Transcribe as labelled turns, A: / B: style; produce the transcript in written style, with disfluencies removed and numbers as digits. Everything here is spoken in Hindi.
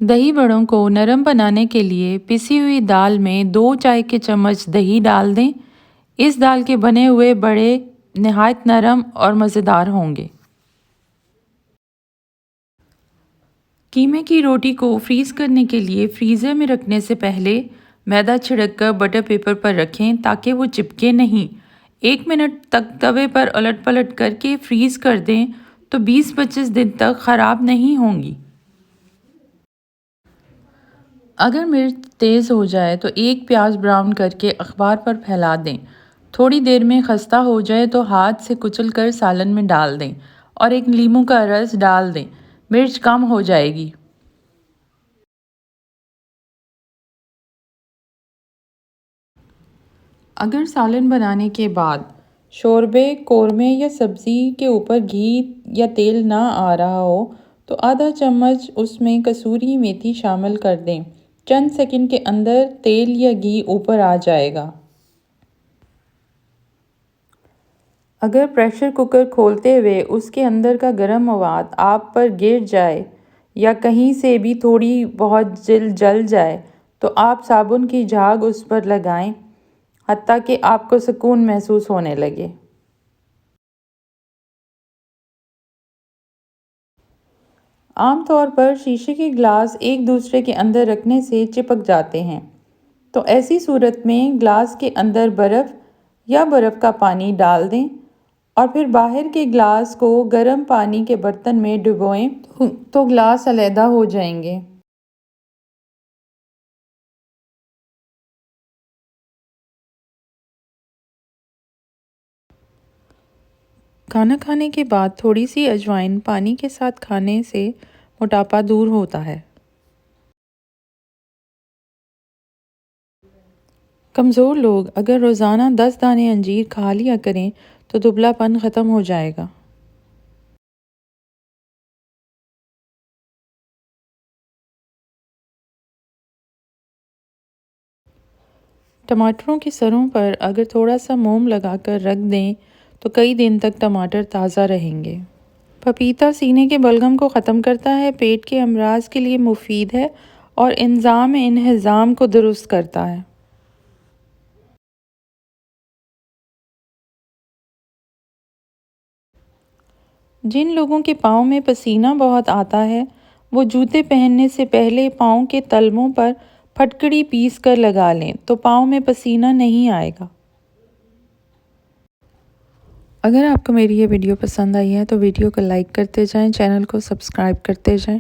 A: दही बड़ों को नरम बनाने के लिए पिसी हुई दाल में 2 चाय के चम्मच दही डाल दें। इस दाल के बने हुए बड़े नहायत नरम और मज़ेदार होंगे। कीमे की रोटी को फ्रीज़ करने के लिए फ्रीज़र में रखने से पहले मैदा छिड़ककर बटर पेपर पर रखें ताकि वो चिपके नहीं। 1 मिनट तक तवे पर उलट पलट करके फ्रीज़ कर दें तो 20-25 दिन तक ख़राब नहीं होंगी। अगर मिर्च तेज़ हो जाए तो एक प्याज ब्राउन करके अखबार पर फैला दें। थोड़ी देर में खस्ता हो जाए तो हाथ से कुचल कर सालन में डाल दें और एक नींबू का रस डाल दें। मिर्च कम हो जाएगी। अगर सालन बनाने के बाद शोरबे, कोरमे या सब्ज़ी के ऊपर घी या तेल ना आ रहा हो तो आधा चम्मच उसमें कसूरी मेथी शामिल कर दें। चंद सेकंड के अंदर तेल या घी ऊपर आ जाएगा। अगर प्रेशर कुकर खोलते हुए उसके अंदर का गर्म मवाद आप पर गिर जाए या कहीं से भी थोड़ी बहुत जल जाए तो आप साबुन की झाग उस पर लगाएं हत्ता कि आपको सुकून महसूस होने लगे। आमतौर पर शीशे के ग्लास एक दूसरे के अंदर रखने से चिपक जाते हैं, तो ऐसी सूरत में ग्लास के अंदर बर्फ़ या बर्फ़ का पानी डाल दें और फिर बाहर के ग्लास को गर्म पानी के बर्तन में डुबोएं तो ग्लास अलहदा हो जाएंगे। खाना खाने के बाद थोड़ी सी अजवाइन पानी के साथ खाने से मोटापा दूर होता है। कमज़ोर लोग अगर रोज़ाना 10 दाने अंजीर खा लिया करें तो दुबलापन ख़त्म हो जाएगा। टमाटरों के सरों पर अगर थोड़ा सा मोम लगाकर रख दें तो कई दिन तक टमाटर ताज़ा रहेंगे। पपीता सीने के बलगम को ख़त्म करता है, पेट के अमराज के लिए मुफीद है और इंजाम इन्हिज़ाम को दुरुस्त करता है। जिन लोगों के पाँव में पसीना बहुत आता है वो जूते पहनने से पहले पाँव के तलवों पर फटकड़ी पीस कर लगा लें तो पाँव में पसीना नहीं आएगा। अगर आपको मेरी ये वीडियो पसंद आई है तो वीडियो को लाइक करते जाएं, चैनल को सब्सक्राइब करते जाएं।